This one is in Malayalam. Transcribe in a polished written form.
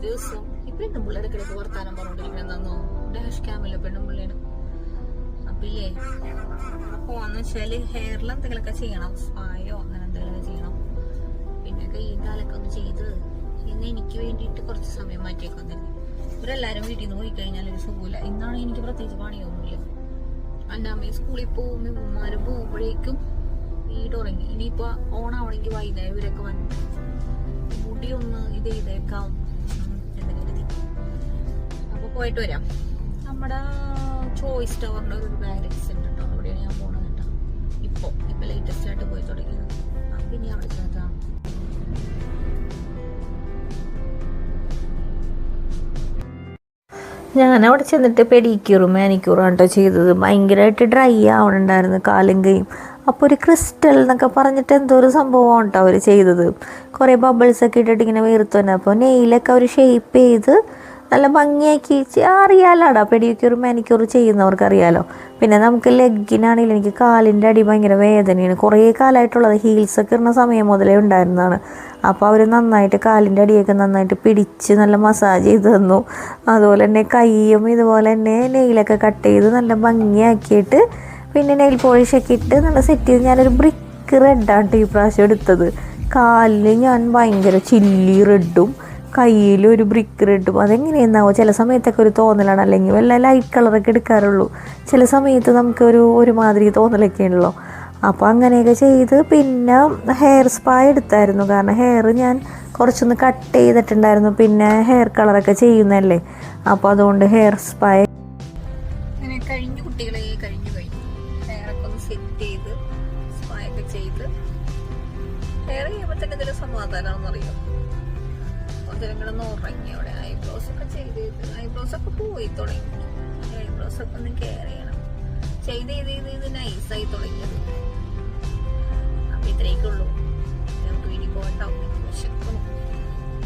ദിവസം ഈ പെണ്ണുമ്പിള്ളേരെ കിടക്ക് വർത്താനം പറഞ്ഞോണ്ടിരിക്കണെന്നോ ഡാഷ് ക്യാമിലെ പെണ്ണുമ്പിള്ളേനും. അപ്പില്ലേ പോവാന്ന് വെച്ചാല് ഹെയറിൽ എന്തെങ്കിലുമൊക്കെ ചെയ്യണം, സ്പായോ അങ്ങനെ എന്തെങ്കിലുമൊക്കെ ചെയ്യണം. പിന്നെ കൈയും കാലൊക്കെ ഒന്ന് ചെയ്ത് ഇന്ന് എനിക്ക് വേണ്ടിയിട്ട് കുറച്ച് സമയം മാറ്റിയൊക്കെ വന്നിരുന്നു. ഇവരെല്ലാരും വീട്ടിൽ നിന്ന് പോയി കഴിഞ്ഞാൽ ഒരു സുഖമില്ല. ഇന്നാണ് എനിക്ക് പ്രത്യേകിച്ച് പണിയൊന്നുമില്ല. എൻ്റെ അമ്മയും സ്കൂളിൽ പോകും, ഉമ്മാരും പോകുമ്പോഴേക്കും വീട് ഉറങ്ങി. ഇനിയിപ്പോൾ ഓണാവണമെങ്കിൽ വൈകുന്നേരം ഇവരൊക്കെ വന്നു മുടി ഒന്ന് ഇത് ചെയ്തേക്കാം എന്ന് കരുതി. അപ്പോൾ പോയിട്ട് വരാം. നമ്മുടെ ചോയ്സ് ടവറിൻ്റെ ഒരു ബാരിക്സ് ഉണ്ട് കേട്ടോ, അവിടെയാണ് ഞാൻ പോണത് കേട്ടോ. ഇപ്പോൾ ലേറ്റസ്റ്റ് ആയിട്ട് പോയി തുടങ്ങിയത്. അപ്പം ഇനി അവിടെ ചെന്നിട്ടാണ് ഞാൻ അവിടെ ചെന്നിട്ട് പെഡിക്യൂറും മാനിക്യൂറും കേട്ടോ ചെയ്തത്. ഭയങ്കരമായിട്ട് ഡ്രൈ ആവണുണ്ടായിരുന്നു കാലും കൈയും. അപ്പോൾ ഒരു ക്രിസ്റ്റൽ എന്നൊക്കെ പറഞ്ഞിട്ട് എന്തോ ഒരു സംഭവമാണ് കേട്ടോ അവർ ചെയ്തത്. കുറേ ബബിൾസൊക്കെ ഇട്ടിട്ട് ഇങ്ങനെ വീർത്ത് തന്നെ. അപ്പോൾ നെയിലൊക്കെ അവർ ഷേപ്പ് ചെയ്ത് നല്ല ഭംഗിയാക്കി അറിയാലോടാ, പെഡിക്യൂറും മാനിക്യൂറും ചെയ്യുന്നവർക്ക് അറിയാലോ. പിന്നെ നമുക്ക് ലെഗിനാണെങ്കിലും എനിക്ക് കാലിൻ്റെ അടി ഭയങ്കര വേദനയാണ്. കുറേ കാലമായിട്ടുള്ളത്, ഹീൽസൊക്കെ ഇടുന്ന സമയം മുതലേ ഉണ്ടായിരുന്നതാണ്. അപ്പോൾ അവർ നന്നായിട്ട് കാലിൻ്റെ അടിയൊക്കെ നന്നായിട്ട് പിടിച്ച് നല്ല മസാജ് ചെയ്ത് തന്നു. അതുപോലെ തന്നെ കൈയും ഇതുപോലെ തന്നെ നെയിലൊക്കെ കട്ട് ചെയ്ത് നല്ല ഭംഗിയാക്കിയിട്ട് പിന്നെ നെയിൽ പോളിഷൊക്കെ ഇട്ട് നല്ല സെറ്റ് ചെയ്ത്. ഞാനൊരു ബ്രിക്ക് റെഡാണ് ഈ പ്രാവശ്യം എടുത്തത്. കാലിൽ ഞാൻ ഭയങ്കര ചില്ലി റെഡും കയ്യിൽ ഒരു ബ്രിക്ക് റെഡും. അതെങ്ങനെയെന്നാവോ ചില സമയത്തൊക്കെ ഒരു തോന്നലാണ്, അല്ലെങ്കിൽ വല്ല ലൈറ്റ് കളറൊക്കെ എടുക്കാറുള്ളൂ. ചില സമയത്ത് നമുക്ക് ഒരുമാതിരി തോന്നലൊക്കെ ഉണ്ടല്ലോ. അപ്പോൾ അങ്ങനെയൊക്കെ ചെയ്ത് പിന്നെ ഹെയർ സ്പാ എടുത്തായിരുന്നു. കാരണം ഹെയർ ഞാൻ കുറച്ചൊന്ന് കട്ട് ചെയ്തിട്ടുണ്ടായിരുന്നു. പിന്നെ ഹെയർ കളറൊക്കെ ചെയ്യുന്നതല്ലേ, അപ്പോൾ അതുകൊണ്ട് ഹെയർ സ്പാ അങ്ങനെ കഴിഞ്ഞു. കുട്ടികളെ കഴിഞ്ഞു ഹെയറൊക്കെ ഒന്ന് സെറ്റ് ചെയ്ത് സ്പായൊക്കെ ചെയ്ത് ഹെയർ ചെയ്യുമ്പോൾ തന്നെ എന്തെങ്കിലും സമാധാനമാണെന്നറിയോ. അതിലങ്ങളൊന്ന് ഉറങ്ങി. അവിടെ ഐബ്രോസ് ഒക്കെ ചെയ്ത് ഐബ്രോസ് ഒക്കെ പോയി തുടങ്ങി. ഐബ്രോസ് ഒക്കെ ഒന്ന് കെയർ ചെയ്യണം. ചെയ്ത് നൈസായി തുടങ്ങിയത്.